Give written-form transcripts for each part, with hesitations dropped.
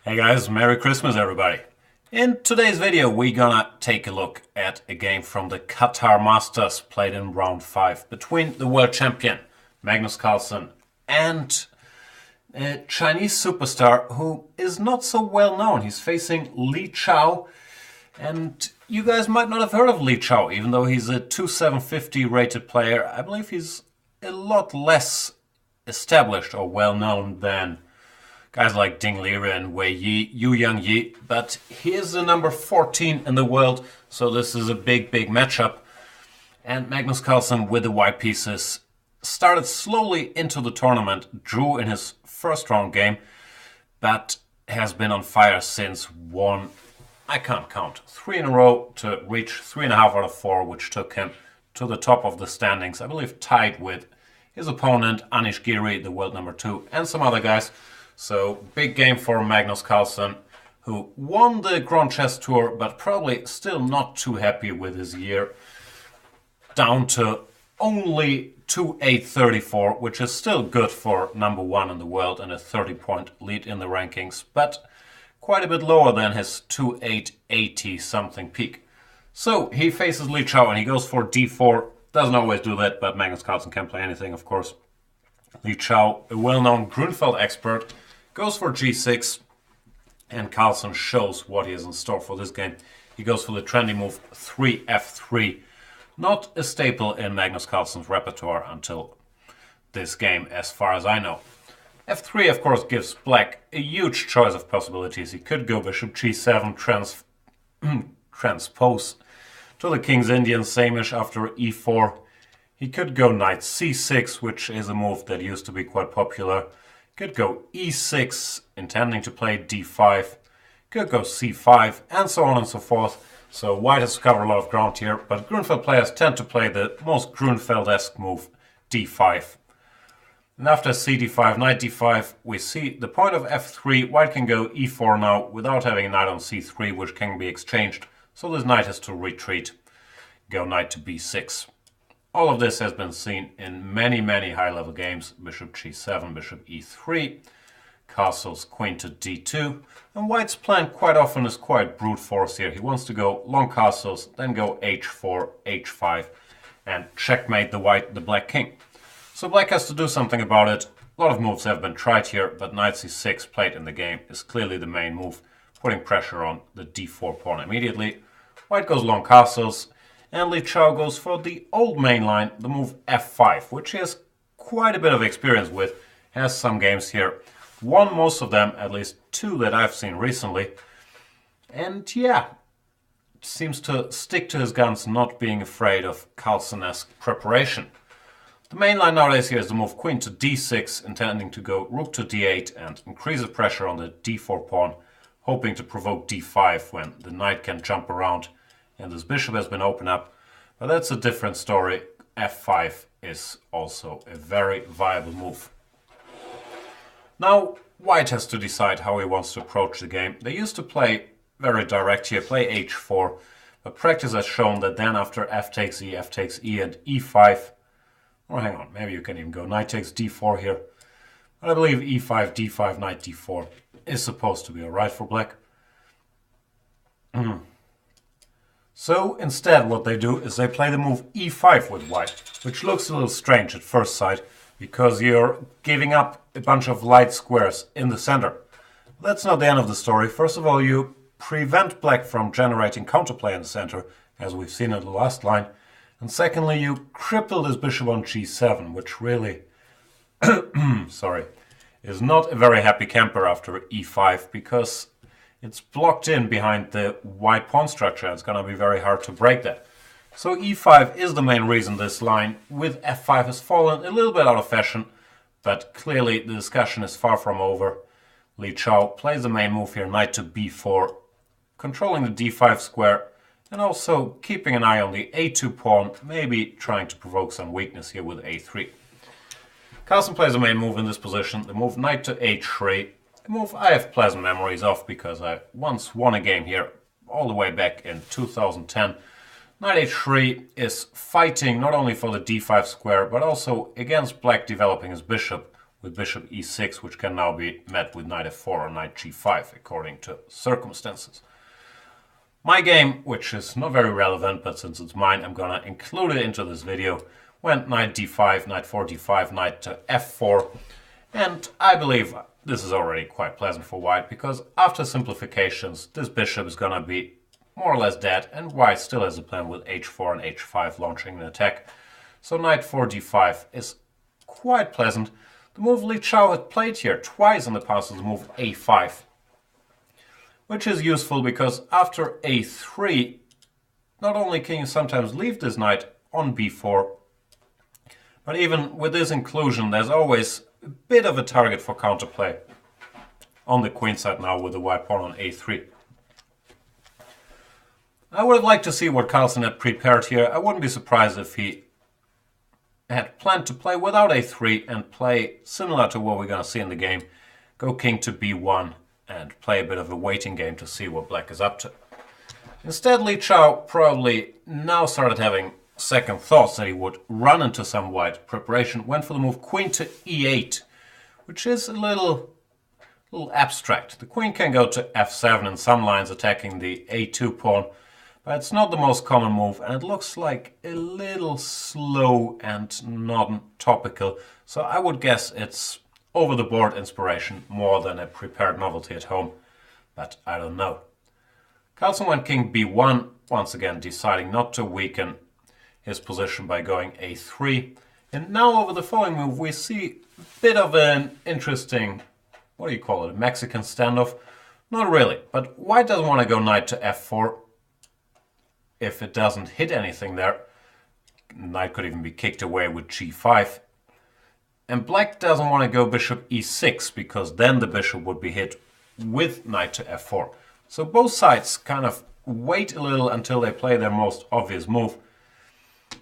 Hey guys, Merry Christmas everybody. In today's video we're gonna take a look at a game from the Qatar Masters played in round 5 between the world champion Magnus Carlsen and a Chinese superstar who is not so well known. He's facing Chao, and you guys might not have heard of Chao, even though he's a 2750 rated player. I believe he's a lot less established or well known than guys like Ding Liren and Wei Yi, Yu Yang Yi, but he is the number 14 in the world, so this is a big matchup. And Magnus Carlsen with the white pieces started slowly into the tournament, drew in his first round game, but has been on fire since won, I can't count, 3 in a row to reach 3.5 out of 4, which took him to the top of the standings, I believe tied with his opponent Anish Giri, the world number 2, and some other guys. So, big game for Magnus Carlsen, who won the Grand Chess Tour, but probably still not too happy with his year. Down to only 2,834, which is still good for number 1 in the world and a 30-point lead in the rankings, but quite a bit lower than his 2,880 something peak. So, he faces Chao and he goes for d4. Doesn't always do that, but Magnus Carlsen can play anything, of course. Chao, a well-known Grunfeld expert, goes for g6, and Carlsen shows what he has in store for this game. He goes for the trendy move 3f3, not a staple in Magnus Carlsen's repertoire until this game, as far as I know. f3, of course, gives black a huge choice of possibilities. He could go bishop g7, transpose to the King's Indian, same-ish after e4. He could go knight c6, which is a move that used to be quite popular. Could go e6, intending to play d5. Could go c5, and so on and so forth. So white has to cover a lot of ground here, but Grunfeld players tend to play the most Grunfeld-esque move, d5. And after cd5, knight d5, we see the point of f3. White can go e4 now without having a knight on c3, which can be exchanged. So this knight has to retreat. Go knight to b6. All of this has been seen in many high-level games. Bishop g7, bishop e3, castles, queen to d2. And white's plan quite often is quite brute force here. He wants to go long castles, then go h4, h5, and checkmate the black king. So black has to do something about it. A lot of moves have been tried here, but knight c6 played in the game is clearly the main move, putting pressure on the d4 pawn immediately. White goes long castles, and Chao goes for the old main line, the move f5, which he has quite a bit of experience with, has some games here, won most of them, at least 2 that I've seen recently, and yeah, seems to stick to his guns, not being afraid of Carlsen-esque preparation. The main line nowadays here is the move queen to d6, intending to go rook to d8 and increase the pressure on the d4 pawn, hoping to provoke d5 when the knight can jump around and this bishop has been opened up, but that's a different story. f5 is also a very viable move. Now, white has to decide how he wants to approach the game. They used to play very direct here, play h4, but practice has shown that then after f takes e, and e5, or hang on, maybe you can even go knight takes d4 here, but I believe e5, d5, knight d4 is supposed to be alright for black. So instead what they do is they play the move e5 with white, which looks a little strange at first sight because you're giving up a bunch of light squares in the center. That's not the end of the story. First of all, you prevent black from generating counterplay in the center, as we've seen in the last line. And secondly, you cripple this bishop on g7, which really is not a very happy camper after e5 because it's blocked in behind the white pawn structure. It's going to be very hard to break that. So e5 is the main reason this line with f5 has fallen a little bit out of fashion, but clearly the discussion is far from over. Chao plays the main move here, knight to b4, controlling the d5 square and also keeping an eye on the a2 pawn, maybe trying to provoke some weakness here with a3. Carlsen plays the main move in this position, the move knight to h3. A move I have pleasant memories of because I once won a game here all the way back in 2010. Knight h3 is fighting not only for the d5 square but also against black developing his bishop with bishop e6, which can now be met with knight f4 or knight g5, according to circumstances. My game, which is not very relevant, but since it's mine, I'm gonna include it into this video, went knight d5, knight 4 d5, knight to f4, and I believe this is already quite pleasant for white, because after simplifications, this bishop is gonna be more or less dead, and white still has a plan with h4 and h5 launching an attack. So knight 4 d5 is quite pleasant. The move Li Chao had played here twice in the past is the move a5, which is useful because after a3, not only can you sometimes leave this knight on b4, but even with this inclusion, there's always a bit of a target for counterplay on the queen side now with the white pawn on a3. I would have liked to see what Carlsen had prepared here. I wouldn't be surprised if he had planned to play without a3 and play similar to what we're going to see in the game. Go king to b1 and play a bit of a waiting game to see what black is up to. Instead, Li Chao probably now started having second thoughts that he would run into some white preparation, went for the move queen to e8, which is a little abstract. The queen can go to f7 in some lines attacking the a2 pawn, but it's not the most common move, and it looks like a little slow and non-topical, so I would guess it's over-the-board inspiration more than a prepared novelty at home, but I don't know. Carlsen went king b1, once again deciding not to weaken his position by going a3. And now over the following move we see a bit of an interesting, what do you call it, a Mexican standoff? Not really, but white doesn't want to go knight to f4 if it doesn't hit anything there. Knight could even be kicked away with g5. And black doesn't want to go bishop e6 because then the bishop would be hit with knight to f4. So both sides kind of wait a little until they play their most obvious move.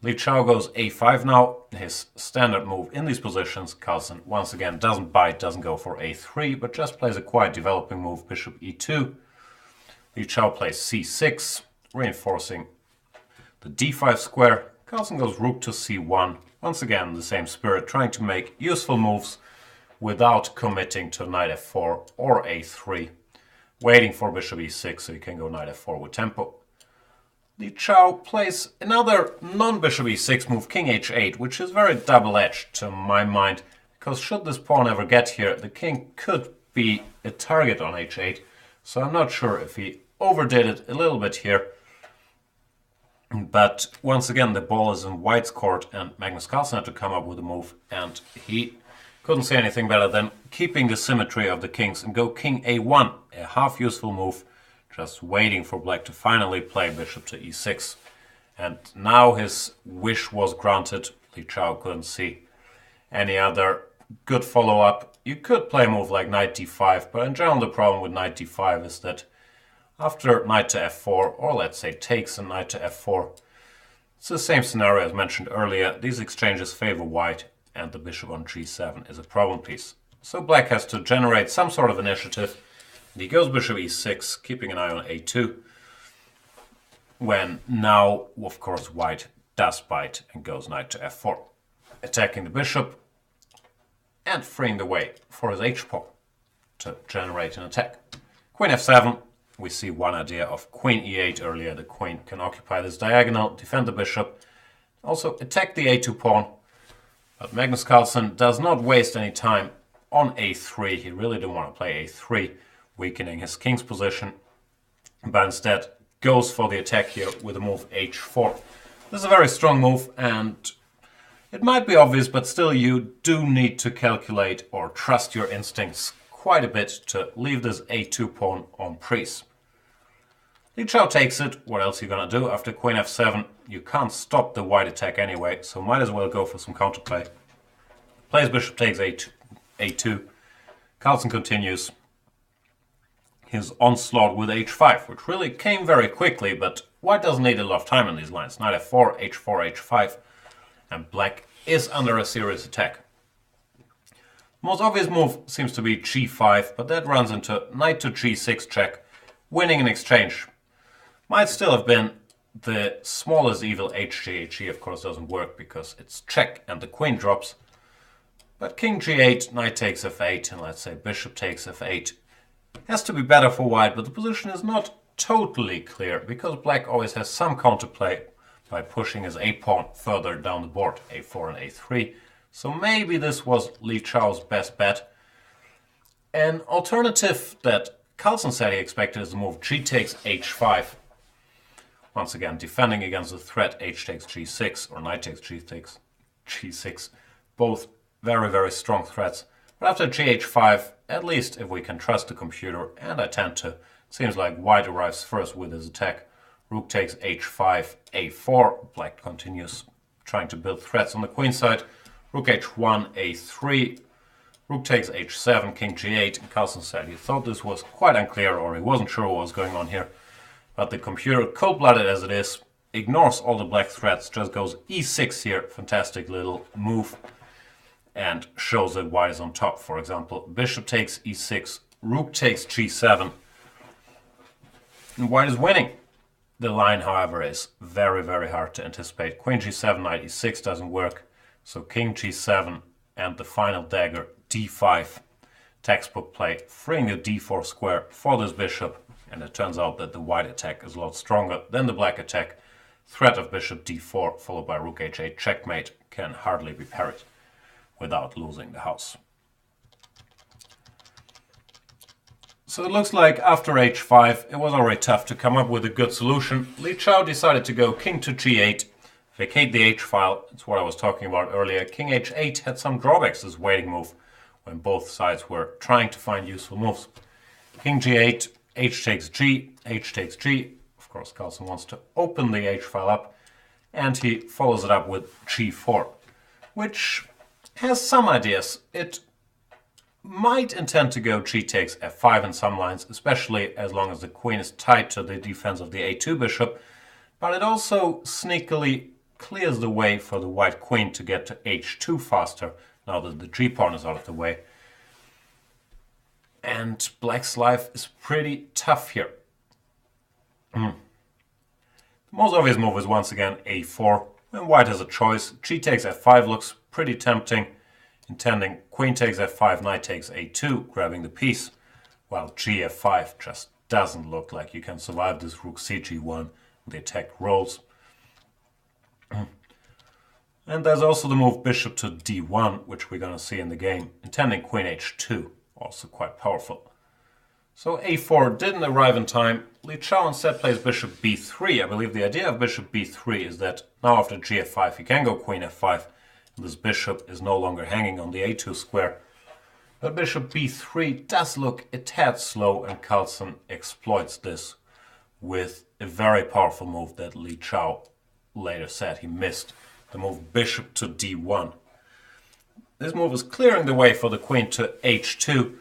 Li Chao goes a5 now, his standard move in these positions. Carlsen once again doesn't bite, doesn't go for a3, but just plays a quite developing move, bishop e2. Li Chao plays c6, reinforcing the d5 square. Carlsen goes rook to c1. Once again, the same spirit, trying to make useful moves without committing to knight f4 or a3. Waiting for bishop e6 so he can go knight f4 with tempo. Li Chao plays another non-bishop e6 move, king h8, which is very double-edged to my mind, because should this pawn ever get here, the king could be a target on h8, so I'm not sure if he overdid it a little bit here. But once again, the ball is in white's court, and Magnus Carlsen had to come up with a move, and he couldn't say anything better than keeping the symmetry of the kings and go king a1, a half-useful move, just waiting for black to finally play bishop to e6. And now his wish was granted. Li Chao couldn't see any other good follow-up. You could play a move like knight d5, but in general the problem with knight d5 is that after knight to f4, or let's say takes a knight to f4, it's the same scenario as mentioned earlier. These exchanges favor white, and the bishop on g7 is a problem piece. So black has to generate some sort of initiative. And he goes bishop e6, keeping an eye on a2, when now, of course, white does bite and goes knight to f4, attacking the bishop and freeing the way for his h-pawn to generate an attack. Queen f7. We see one idea of queen e8 earlier. The queen can occupy this diagonal, defend the bishop, also attack the a2 pawn. But Magnus Carlsen does not waste any time on a3. He really didn't want to play a3, weakening his king's position, but instead goes for the attack here with the move h4. This is a very strong move, and it might be obvious, but still you do need to calculate or trust your instincts quite a bit to leave this a2 pawn on crease. Li Chao takes it. What else are you going to do? After queen f7, you can't stop the white attack anyway, so might as well go for some counterplay. Plays bishop takes a2. Carlsen continues his onslaught with h5, which really came very quickly, but white doesn't need a lot of time in these lines. Knight f4, h4, h5, and black is under a serious attack. The most obvious move seems to be g5, but that runs into knight to g6 check, winning an exchange. Might still have been the smallest evil hg. Hg of course doesn't work because it's check and the queen drops. But king g8, knight takes f8, and let's say bishop takes f8 has to be better for white, but the position is not totally clear because black always has some counterplay by pushing his a-pawn further down the board, a4 and a3. So maybe this was Li Chao's best bet. An alternative that Carlsen said he expected is the move g takes h5. Once again, defending against the threat h takes g6 or knight takes g6. Both very, very strong threats. But after gh5, at least if we can trust the computer, and I tend to, it seems like white arrives first with his attack. Rook takes h5, a4. Black continues trying to build threats on the queen side. Rook h1, a3. Rook takes h7, king g8. And Carlsen said he thought this was quite unclear, or he wasn't sure what was going on here. But the computer, cold-blooded as it is, ignores all the black threats, just goes e6 here. Fantastic little move. And shows that white is on top. For example, bishop takes e6, rook takes g7. And white is winning. The line, however, is very, very hard to anticipate. Queen g7, knight e6 doesn't work. So king g7 and the final dagger d5. Textbook play, freeing the d4 square for this bishop. And it turns out that the white attack is a lot stronger than the black attack. Threat of bishop d4 followed by rook h8 checkmate can hardly be parried without losing the house. So it looks like after h5 it was already tough to come up with a good solution. Li Chao decided to go king to g8, vacate the h-file. That's what I was talking about earlier. King h8 had some drawbacks, this waiting move, when both sides were trying to find useful moves. King g8, h takes g, h takes g. Of course, Carlsen wants to open the h-file up, and he follows it up with g4, which has some ideas. It might intend to go g takes f5 in some lines, especially as long as the queen is tied to the defense of the a2 bishop, but it also sneakily clears the way for the white queen to get to h2 faster, now that the g-pawn is out of the way. And black's life is pretty tough here. The most obvious move is once again a4. When white has a choice, g takes f5 looks pretty tempting, intending queen takes f5, knight takes a2, grabbing the piece, while g f5 just doesn't look like you can survive this rook cg1. The attack rolls. And there's also the move bishop to d1, which we're going to see in the game, intending queen h2, also quite powerful. So a4 didn't arrive in time. Li Chao instead plays bishop b3. I believe the idea of bishop b3 is that now after g f5 he can go queen f5. And this bishop is no longer hanging on the a2 square. But bishop b3 does look a tad slow, and Carlsen exploits this with a very powerful move that Li Chao later said he missed. The move bishop to d1. This move is clearing the way for the queen to h2,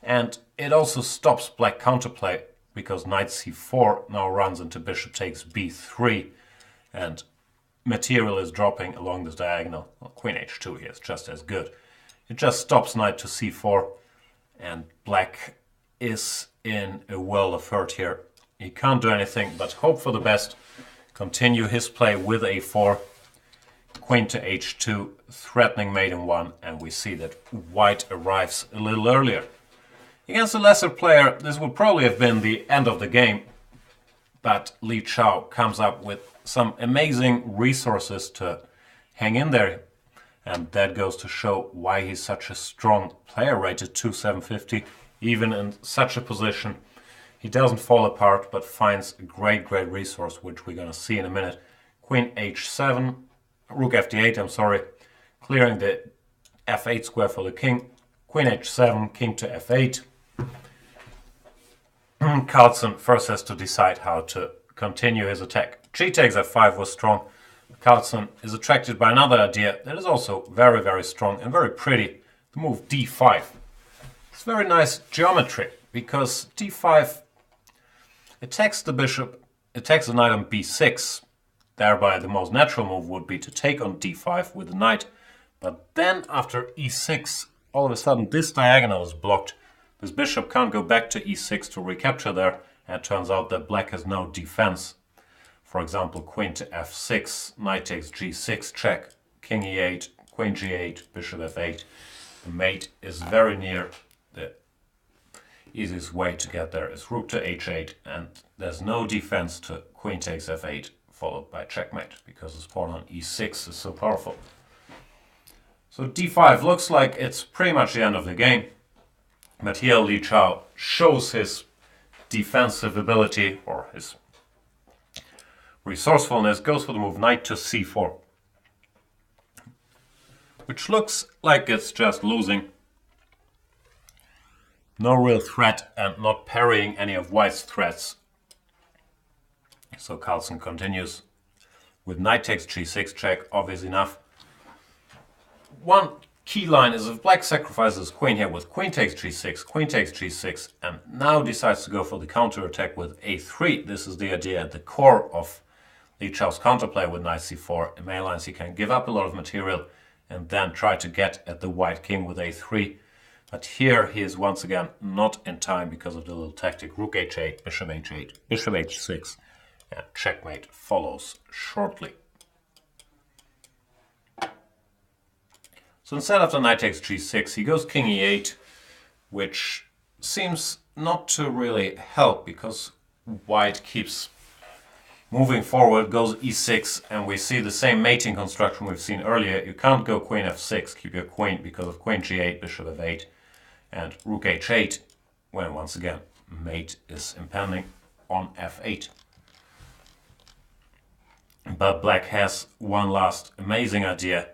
and it also stops black counterplay because knight c4 now runs into bishop takes b3, and material is dropping along this diagonal. Well, queen h2 here is just as good. It just stops knight to c4, and black is in a world of hurt here. He can't do anything but hope for the best, continue his play with a4, queen to h2, threatening mate in 1, and we see that white arrives a little earlier. Against a lesser player, this would probably have been the end of the game, but Li Chao comes up with some amazing resources to hang in there, and that goes to show why he's such a strong player, rated 2,750, even in such a position. He doesn't fall apart, but finds a great resource, which we're going to see in a minute. Queen h7, rook fd8, clearing the f8 square for the king. Queen h7, king to f8. Carlsen first has to decide how to continue his attack. G takes f5 was strong. Carlsen is attracted by another idea that is also very, very strong and very pretty. The move d5. It's very nice geometry because d5 attacks the bishop, attacks the knight on b6. Thereby the most natural move would be to take on d5 with the knight. But then after e6, all of a sudden this diagonal is blocked. This bishop can't go back to e6 to recapture there, and it turns out that black has no defense. For example, queen to f6, knight takes g6 check, king e8, queen g8, bishop f8. The mate is very near. The easiest way to get there is rook to h8, and there's no defense to queen takes f8 followed by checkmate because this pawn on e6 is so powerful. So d5 looks like it's pretty much the end of the game, but here Li Chao shows his defensive ability or his resourcefulness, goes for the move knight to c4, which looks like it's just losing. No real threat and not parrying any of White's threats. So Carlsen continues with knight takes g6 check, obvious enough. One key line is if Black sacrifices queen here with queen takes g6, and now decides to go for the counter-attack with a3. This is the idea at the core of Li Chao's counterplay with knight c4. In main lines he can give up a lot of material and then try to get at the white king with a3. But here he is once again not in time because of the little tactic rook h8, bishop h8, bishop h6, and checkmate follows shortly. So instead of the knight takes g6, he goes king e8, which seems not to really help because white keeps moving forward, goes e6, and we see the same mating construction we've seen earlier. You can't go queen f6, keep your queen because of queen g8, bishop f8, and rook h8, when once again mate is impending on f8. But Black has one last amazing idea.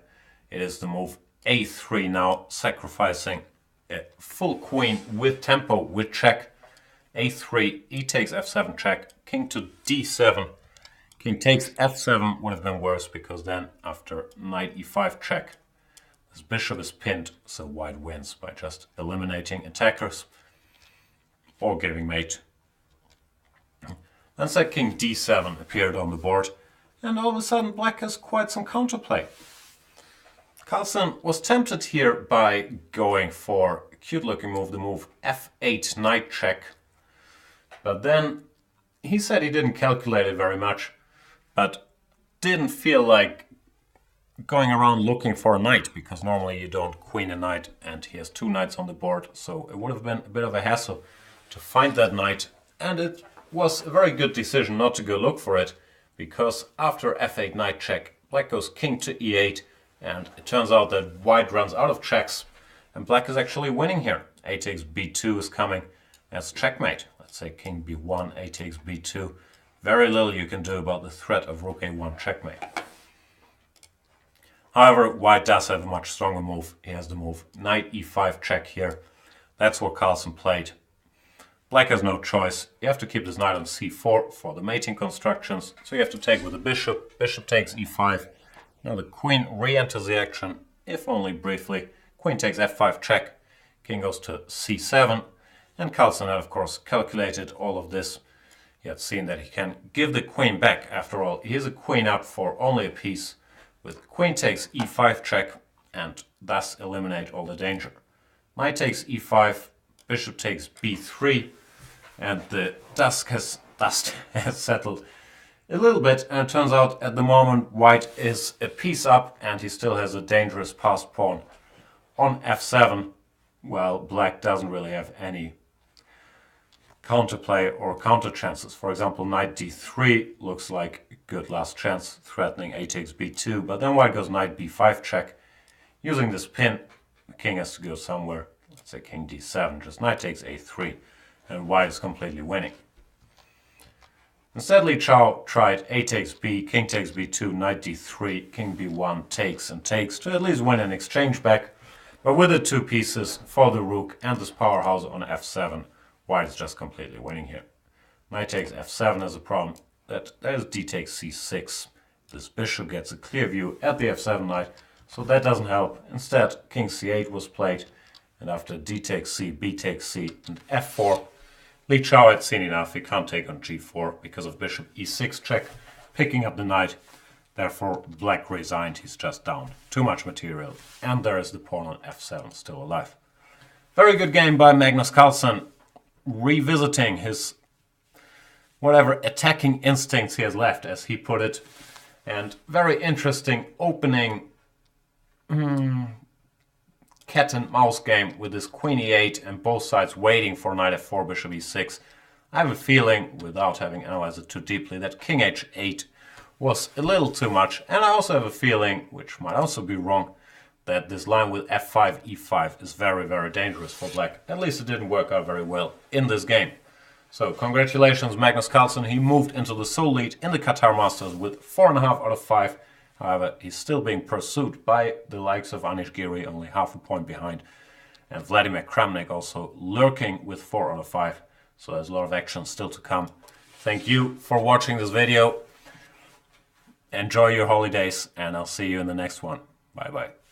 It is the move a3, now sacrificing a full queen with tempo, with check. a3, e takes f7 check, king to d7. King takes f7 would have been worse because then after knight e5 check, this bishop is pinned, so white wins by just eliminating attackers or giving mate. Then said king d7 appeared on the board, and all of a sudden Black has quite some counterplay. Carlsen was tempted here by going for a cute looking move, the move f8 knight check, but then he said he didn't calculate it very much, but didn't feel like going around looking for a knight because normally you don't queen a knight, and he has two knights on the board, so it would have been a bit of a hassle to find that knight, and it was a very good decision not to go look for it because after f8 knight check, Black goes king to e8, and it turns out that white runs out of checks and Black is actually winning here. A takes b2 is coming as checkmate. Let's say king b1, a takes b2. Very little you can do about the threat of rook a1 checkmate. However, white does have a much stronger move. He has the move knight e5 check here. That's what Carlsen played. Black has no choice. You have to keep this knight on c4 for the mating constructions. So you have to take with the bishop. Bishop takes e5. Now the queen re-enters the action, if only briefly. Queen takes f5 check. King goes to c7. And Carlsen had, of course, calculated all of this. He had seen that he can give the queen back. After all, he is a queen up for only a piece. With queen takes e5 check, and thus eliminate all the danger. Knight takes e5, bishop takes b3, and the dust has settled a little bit, and it turns out at the moment white is a piece up and he still has a dangerous passed pawn on f7, while Black doesn't really have any counterplay or counter chances. For example, knight d3 looks like a good last chance, threatening a takes b2, but then white goes knight b5 check. Using this pin, the king has to go somewhere. Let's say king d7, just knight takes a3, and white is completely winning. Instead, Li Chao tried a takes b, king takes b2, knight d3, king b1 takes and takes to at least win an exchange back, but with the two pieces for the rook and this powerhouse on f7, white is just completely winning here. Knight takes f7 has a problem. There's d takes c6. This bishop gets a clear view at the f7 knight, so that doesn't help. Instead, king c8 was played, and after d takes c, b takes c, and f4, Li Chao had seen enough. He can't take on g4 because of bishop e6 check, picking up the knight. Therefore, Black resigned. He's just down. Too much material. And there is the pawn on f7 still alive. Very good game by Magnus Carlsen, revisiting his whatever attacking instincts he has left, as he put it. And very interesting opening cat and mouse game with this queen e8 and both sides waiting for knight f4, bishop e6. I have a feeling, without having analyzed it too deeply, that king h8 was a little too much. And I also have a feeling, which might also be wrong, that this line with f5, e5 is very, very dangerous for black. At least it didn't work out very well in this game. So congratulations, Magnus Carlsen. He moved into the sole lead in the Qatar Masters with 4.5 out of 5. However, he's still being pursued by the likes of Anish Giri, only half a point behind. And Vladimir Kramnik also lurking with 4 out of 5. So there's a lot of action still to come. Thank you for watching this video. Enjoy your holidays, and I'll see you in the next one. Bye-bye.